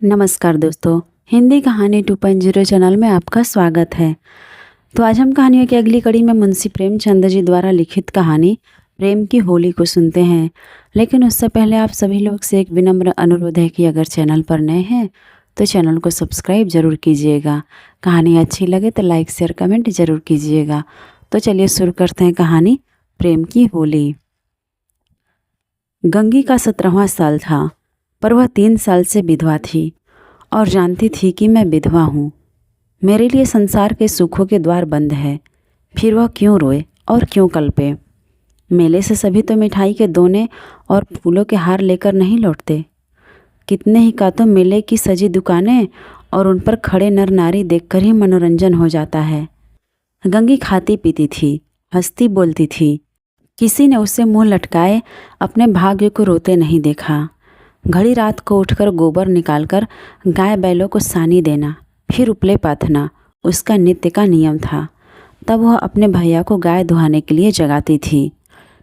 नमस्कार दोस्तों, हिंदी कहानी 2.0 चैनल में आपका स्वागत है। तो आज हम कहानियों की अगली कड़ी में मुंशी प्रेमचंद जी द्वारा लिखित कहानी प्रेम की होली को सुनते हैं। लेकिन उससे पहले आप सभी लोग से एक विनम्र अनुरोध है कि अगर चैनल पर नए हैं तो चैनल को सब्सक्राइब जरूर कीजिएगा। कहानी अच्छी लगे तो लाइक शेयर कमेंट जरूर कीजिएगा। तो चलिए शुरू करते हैं कहानी प्रेम की होली। गंगी का 17वां साल था, पर वह 3 साल से विधवा थी और जानती थी कि मैं विधवा हूँ। मेरे लिए संसार के सुखों के द्वार बंद है। फिर वह क्यों रोए और क्यों कल्पे। मेले से सभी तो मिठाई के दोने और फूलों के हार लेकर नहीं लौटते। कितने ही का तो मेले की सजी दुकानें और उन पर खड़े नर नारी देखकर ही मनोरंजन हो जाता है। गंगी खाती पीती थी, हंसती बोलती थी। किसी ने उसे मुंह लटकाए अपने भाग्य को रोते नहीं देखा। घड़ी रात को उठकर गोबर निकालकर गाय बैलों को सानी देना, फिर उपले पाथना उसका नित्य का नियम था। तब वह अपने भैया को गाय दुहाने के लिए जगाती थी।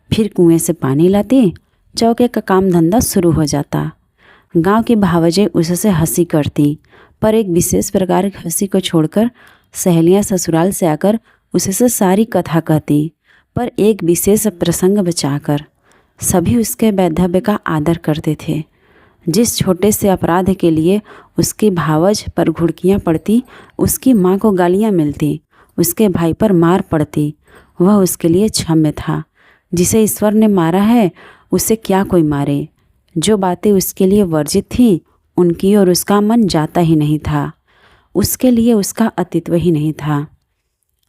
फिर कुएं से पानी लाती, चौके का काम धंधा शुरू हो जाता। गांव की भावजें उससे हंसी करती, पर एक विशेष प्रकार की हंसी को छोड़कर सहेलियां ससुराल से आकर उससे सारी कथा कहती, पर एक विशेष प्रसंग बचाकर। सभी उसके वैधव्य का आदर करते थे। जिस छोटे से अपराध के लिए उसकी भावज पर घुड़कियाँ पड़ती, उसकी माँ को गालियाँ मिलती, उसके भाई पर मार पड़ती, वह उसके लिए क्षम्य था। जिसे ईश्वर ने मारा है उसे क्या कोई मारे। जो बातें उसके लिए वर्जित थीं उनकी ओर उसका मन जाता ही नहीं था। उसके लिए उसका अस्तित्व ही नहीं था।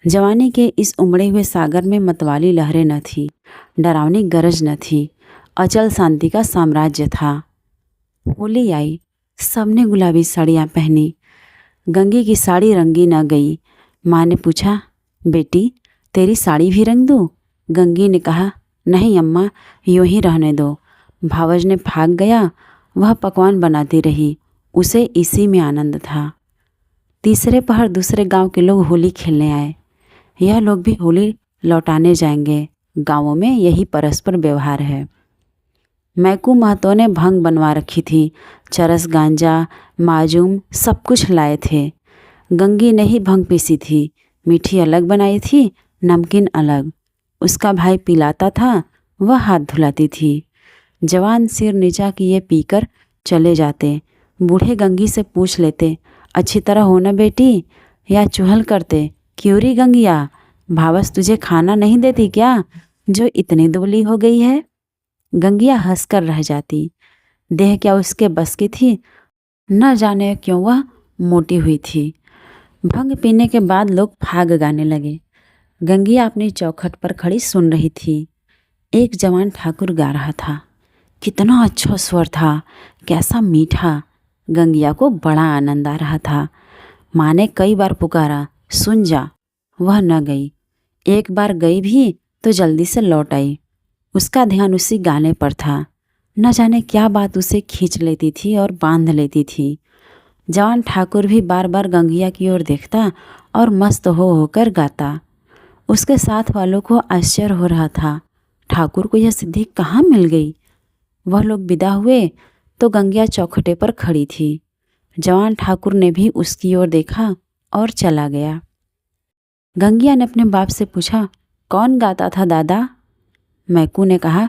जवानी के इस उमड़े हुए सागर में मतवाली लहरें न थी, डरावनी गरज न थी, अचल शांति का साम्राज्य था। होली आई, सबने गुलाबी साड़ियाँ पहनी। गंगी की साड़ी रंगी न गई। माँ ने पूछा, बेटी तेरी साड़ी भी रंग दूँ? गंगी ने कहा, नहीं अम्मा, यूँ ही रहने दो। भावज ने भाग गया। वह पकवान बनाती रही, उसे इसी में आनंद था। तीसरे पहर दूसरे गांव के लोग होली खेलने आए। यह लोग भी होली लौटाने जाएंगे। गाँवों में यही परस्पर व्यवहार है। मैकू महतो ने भंग बनवा रखी थी। चरस, गांजा, माजूम सब कुछ लाए थे। गंगी ने ही भंग पीसी थी। मीठी अलग बनाई थी, नमकीन अलग। उसका भाई पिलाता था, वह हाथ धुलाती थी। जवान सिर नीचा किए पीकर चले जाते। बूढ़े गंगी से पूछ लेते, अच्छी तरह हो ना बेटी, या चुहल करते, क्यों री गंगिया, भावस तुझे खाना नहीं देती क्या, जो इतनी दुबली हो गई है। गंगिया हंसकर रह जाती। देह क्या उसके बस की थी, न जाने क्यों वह मोटी हुई थी। भंग पीने के बाद लोग फाग गाने लगे। गंगिया अपनी चौखट पर खड़ी सुन रही थी। एक जवान ठाकुर गा रहा था। कितना अच्छा स्वर था, कैसा मीठा। गंगिया को बड़ा आनंद आ रहा था। माँ ने कई बार पुकारा, सुन जा। वह न गई। एक बार गई भी तो जल्दी से लौट आई। उसका ध्यान उसी गाने पर था। न जाने क्या बात उसे खींच लेती थी और बांध लेती थी। जवान ठाकुर भी बार बार गंगिया की ओर देखता और मस्त हो होकर गाता। उसके साथ वालों को आश्चर्य हो रहा था, ठाकुर को यह सिद्धि कहाँ मिल गई। वह लोग विदा हुए तो गंगिया चौखटे पर खड़ी थी। जवान ठाकुर ने भी उसकी ओर देखा और चला गया। गंगिया ने अपने बाप से पूछा, कौन गाता था दादा? मैकू ने कहा,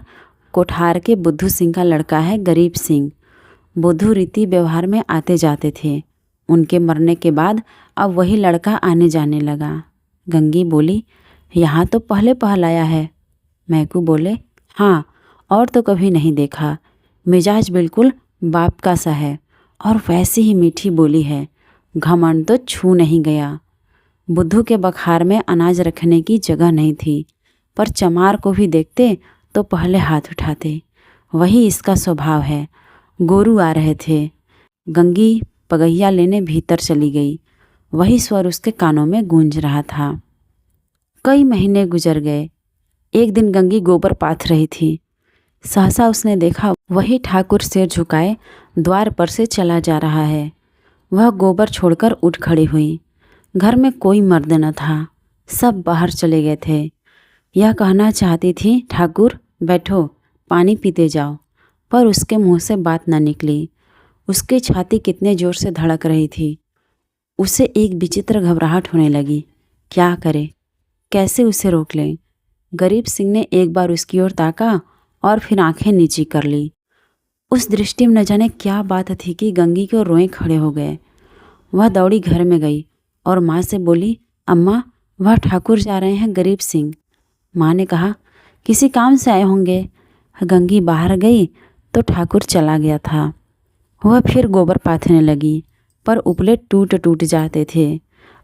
कोठार के बुद्धू सिंह का लड़का है गरीब सिंह। बुद्धू रीति व्यवहार में आते जाते थे। उनके मरने के बाद अब वही लड़का आने जाने लगा। गंगी बोली, यहाँ तो पहले पहलाया है। मैकू बोले, हाँ, और तो कभी नहीं देखा। मिजाज बिल्कुल बाप का सा है और वैसी ही मीठी बोली है। घमंड तो छू नहीं गया। बुद्धू के बखार में अनाज रखने की जगह नहीं थी, पर चमार को भी देखते तो पहले हाथ उठाते। वही इसका स्वभाव है। गोरू आ रहे थे। गंगी पगहिया लेने भीतर चली गई। वही स्वर उसके कानों में गूंज रहा था। कई महीने गुजर गए। एक दिन गंगी गोबर पाथ रही थी। सहसा उसने देखा वही ठाकुर सिर झुकाए द्वार पर से चला जा रहा है। वह गोबर छोड़कर उठ खड़ी हुई। घर में कोई मर्द न था, सब बाहर चले गए थे। यह कहना चाहती थी, ठाकुर बैठो, पानी पीते जाओ, पर उसके मुंह से बात न निकली। उसकी छाती कितने जोर से धड़क रही थी। उसे एक विचित्र घबराहट होने लगी। क्या करे, कैसे उसे रोक लें। गरीब सिंह ने एक बार उसकी ओर ताका और फिर आंखें नीची कर ली। उस दृष्टि में न जाने क्या बात थी कि गंगी के रोए खड़े हो गए। वह दौड़ी घर में गई और माँ से बोली, अम्मा, वह ठाकुर जा रहे हैं गरीब सिंह। माँ ने कहा, किसी काम से आए होंगे। गंगी बाहर गई तो ठाकुर चला गया था। वह फिर गोबर पाथने लगी, पर उपले टूट टूट जाते थे।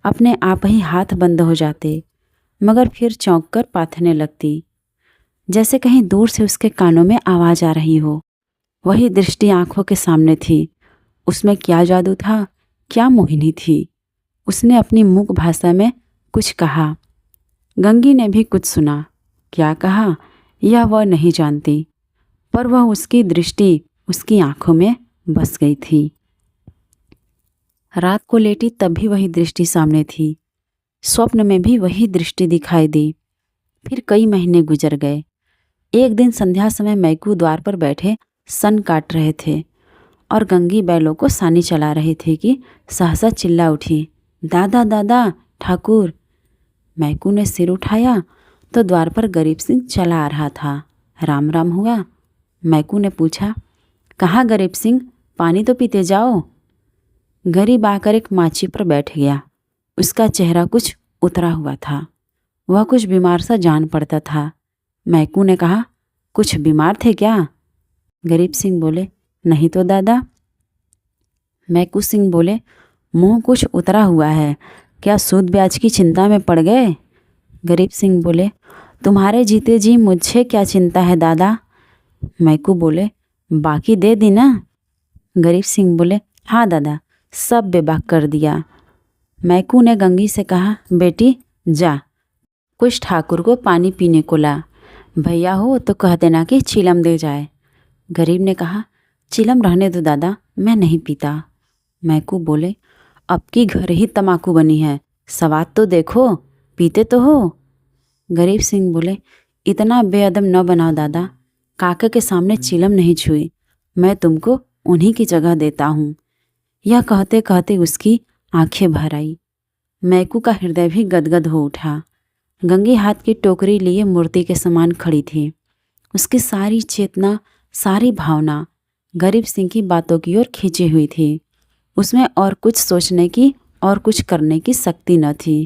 अपने आप ही हाथ बंद हो जाते, मगर फिर चौंक कर पाथने लगती, जैसे कहीं दूर से उसके कानों में आवाज़ आ रही हो। वही दृष्टि आंखों के सामने थी। उसमें क्या जादू था, क्या मोहिनी थी। उसने अपनी मूक भाषा में कुछ कहा। गंगी ने भी कुछ सुना। क्या कहा यह वह नहीं जानती, पर वह उसकी दृष्टि उसकी आंखों में बस गई थी। रात को लेटी तब भी वही दृष्टि सामने थी। स्वप्न में भी वही दृष्टि दिखाई दी। फिर कई महीने गुजर गए। एक दिन संध्या समय मैकू द्वार पर बैठे सन काट रहे थे और गंगी बैलों को सानी चला रही थी कि सहसा चिल्ला उठी, दादा दादा, ठाकुर। मैकू ने सिर उठाया तो द्वार पर गरीब सिंह चला आ रहा था। राम राम हुआ। मैकू ने पूछा, कहाँ गरीब सिंह, पानी तो पीते जाओ। गरीब आकर एक माची पर बैठ गया। उसका चेहरा कुछ उतरा हुआ था। वह कुछ बीमार सा जान पड़ता था। मैकू ने कहा, कुछ बीमार थे क्या? गरीब सिंह बोले, नहीं तो दादा। मैकू सिंह बोले, मुंह कुछ उतरा हुआ है, क्या सूद ब्याज की चिंता में पड़ गए? गरीब सिंह बोले, तुम्हारे जीते जी मुझे क्या चिंता है दादा। मैकू बोले, बाकी दे दी ना? गरीब सिंह बोले, हाँ दादा, सब बेबाक कर दिया। मैकू ने गंगी से कहा, बेटी जा, कुछ ठाकुर को पानी पीने को ला। भैया हो तो कह देना कि चिलम दे जाए। गरीब ने कहा, चिलम रहने दो दादा, मैं नहीं पीता। मैकू बोले, अब की घर ही तमाकू बनी है, स्वाद तो देखो, पीते तो हो। गरीब सिंह बोले, इतना बेअदब न बनाओ दादा, काका के सामने चिलम नहीं छुई, मैं तुमको उन्हीं की जगह देता हूँ। यह कहते कहते उसकी आंखें भर आई। मैकू का हृदय भी गदगद हो उठा। गंगी हाथ की टोकरी लिए मूर्ति के समान खड़ी थी। उसकी सारी चेतना, सारी भावना गरीब सिंह की बातों की ओर खींची हुई थी। उसमें और कुछ सोचने की और कुछ करने की शक्ति न थी।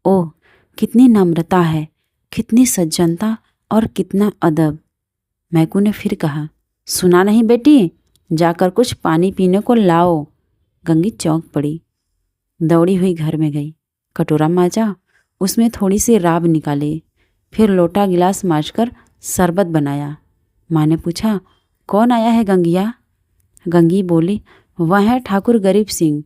ओह, कितनी नम्रता है, कितनी सज्जनता और कितना अदब। मैकू ने फिर कहा, सुना नहीं बेटी, जाकर कुछ पानी पीने को लाओ। गंगी चौंक पड़ी, दौड़ी हुई घर में गई, कटोरा मांजा, उसमें थोड़ी सी राब निकाली, फिर लोटा गिलास मांजकर शरबत बनाया। माँ ने पूछा, कौन आया है गंगिया? गंगी बोली, वह है ठाकुर गरीब सिंह।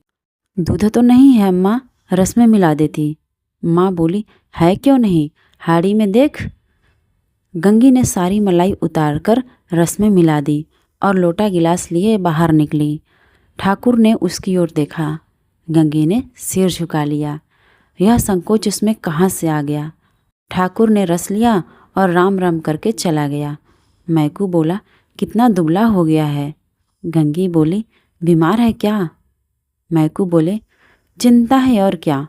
दूध तो नहीं है अम्मा, रस में मिला देती। माँ बोली, है क्यों नहीं, हाड़ी में देख। गंगी ने सारी मलाई उतारकर रस में मिला दी और लोटा गिलास लिए बाहर निकली। ठाकुर ने उसकी ओर देखा। गंगी ने सिर झुका लिया। यह संकोच उसमें कहाँ से आ गया। ठाकुर ने रस लिया और राम राम करके चला गया। मैकू बोला, कितना दुबला हो गया है। गंगी बोली, बीमार है क्या? मैकू बोले, चिंता है और क्या,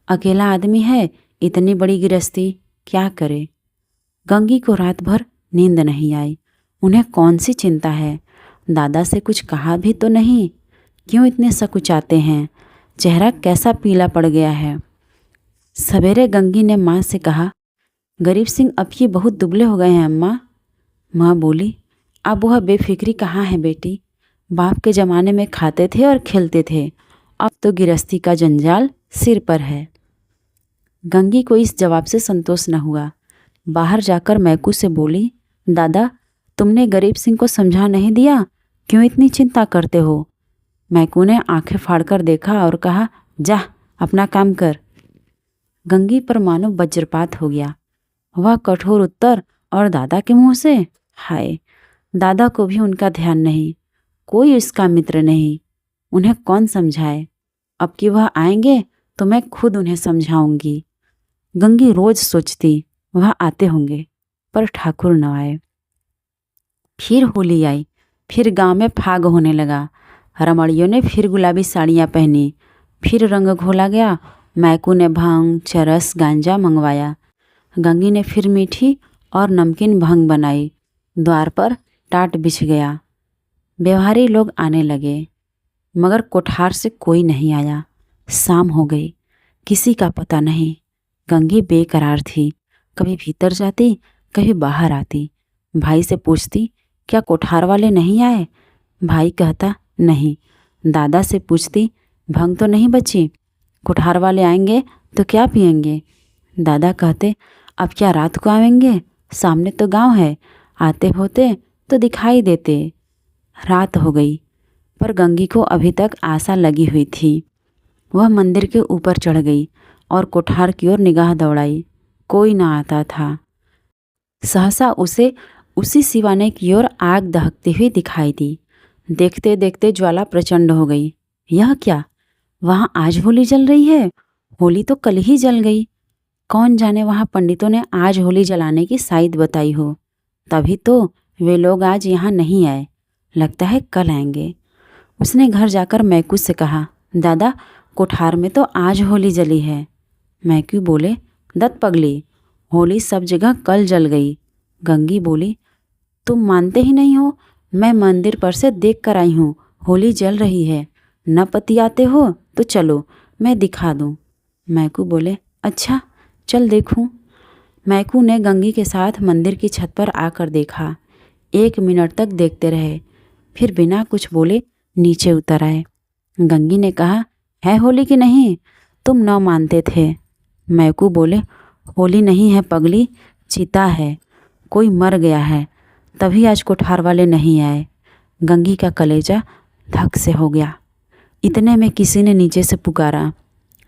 अकेला आदमी है, इतनी बड़ी गृहस्थी, क्या करे। गंगी को रात भर नींद नहीं आई। उन्हें कौन सी चिंता है, दादा से कुछ कहा भी तो नहीं, क्यों इतने सकुचाते हैं, चेहरा कैसा पीला पड़ गया है। सवेरे गंगी ने माँ से कहा, गरीब सिंह अब ये बहुत दुबले हो गए हैं अम्मा। माँ बोली, अब वह बेफिक्री कहाँ है बेटी, बाप के ज़माने में खाते थे और खेलते थे, अब तो गृहस्थी का जंजाल सिर पर है। गंगी को इस जवाब से संतोष न हुआ। बाहर जाकर मैकू से बोली, दादा, तुमने गरीब सिंह को समझा नहीं दिया, क्यों इतनी चिंता करते हो? मैकू ने आंखें फाड़कर देखा और कहा, जा अपना काम कर। गंगी पर मानो वज्रपात हो गया। वह कठोर उत्तर और दादा के मुंह से, हाय, दादा को भी उनका ध्यान नहीं, कोई उसका मित्र नहीं, उन्हें कौन समझाए। अब कि वह आएंगे तो मैं खुद उन्हें समझाऊंगी। गंगी रोज सोचती वह आते होंगे, पर ठाकुर न आए। फिर होली आई, फिर गांव में फाग होने लगा। रमणियों ने फिर गुलाबी साड़ियाँ पहनी। फिर रंग घोला गया। मैकू ने भांग, चरस, गांजा मंगवाया। गंगी ने फिर मीठी और नमकीन भंग बनाई। द्वार पर टाट बिछ गया। व्यवहारी लोग आने लगे, मगर कोठार से कोई नहीं आया। शाम हो गई, किसी का पता नहीं। गंगी बेकरार थी, कभी भीतर जाती, कभी बाहर आती। भाई से पूछती, क्या कोठार वाले नहीं आए? भाई कहता, नहीं। दादा से पूछती, भंग तो नहीं बची? कोठार वाले आएंगे तो क्या पिएंगे? दादा कहते, अब क्या रात को आएंगे? सामने तो गांव है, आते होते तो दिखाई देते। रात हो गई, पर गंगी को अभी तक आशा लगी हुई थी। वह मंदिर के ऊपर चढ़ गई और कोठार की ओर निगाह दौड़ाई। कोई ना आता था। सहसा उसे उसी सिवाने की ओर आग दहकती हुई दिखाई दी। देखते देखते ज्वाला प्रचंड हो गई। यह क्या? वहाँ आज होली जल रही है? होली तो कल ही जल गई। कौन जाने वहाँ पंडितों ने आज होली जलाने की साइद बताई हो। तभी तो वे लोग आज यहाँ नहीं आए। लगता है कल आएंगे। उसने घर जाकर मैकू से कहा, दादा, कोठार में तो आज होली जली है। मैकू बोले, दत्त पगली, होली सब जगह कल जल गई। गंगी बोली, तुम मानते ही नहीं हो। मैं मंदिर पर से देख कर आई हूँ, होली जल रही है। न पतियाते हो तो चलो, मैं दिखा दूँ। मैकू बोले, अच्छा, चल देखूँ। मैकू ने गंगी के साथ मंदिर की छत पर आकर देखा। 1 मिनट तक देखते रहे, फिर बिना कुछ बोले नीचे उतर आए। गंगी ने कहा, है होली कि नहीं? तुम न मानते थे। मैकू बोले, होली नहीं है पगली, चिता है। कोई मर गया है, तभी आज कोठार वाले नहीं आए। गंगी का कलेजा धक से हो गया। इतने में किसी ने नीचे से पुकारा,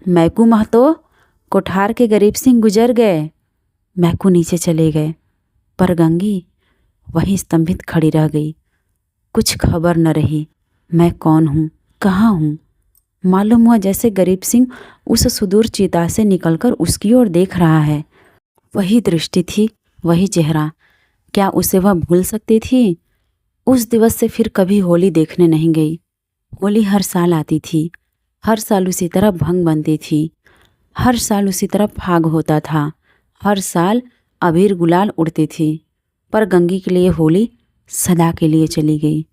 मैकू महतो, कोठार के गरीब सिंह गुजर गए। मैकू नीचे चले गए, पर गंगी वहीं स्तंभित खड़ी रह गई। कुछ खबर न रही, मैं कौन हूँ, कहाँ हूँ। मालूम हुआ जैसे गरीब सिंह उस सुदूर चिता से निकलकर उसकी ओर देख रहा है। वही दृष्टि थी, वही चेहरा। क्या उसे वह भूल सकती थी? उस दिवस से फिर कभी होली देखने नहीं गई। होली हर साल आती थी, हर साल उसी तरह भंग बनती थी, हर साल उसी तरह फाग होता था, हर साल अबीर गुलाल उड़ती थी। पर गंगी के लिए होली सदा के लिए चली गई।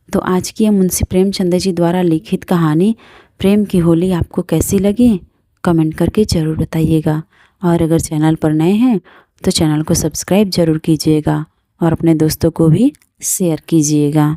तो आज की यह मुंशी प्रेमचंद जी द्वारा लिखित कहानी प्रेम की होली आपको कैसी लगी? कमेंट करके ज़रूर बताइएगा। और अगर चैनल पर नए हैं तो चैनल को सब्सक्राइब ज़रूर कीजिएगा और अपने दोस्तों को भी शेयर कीजिएगा।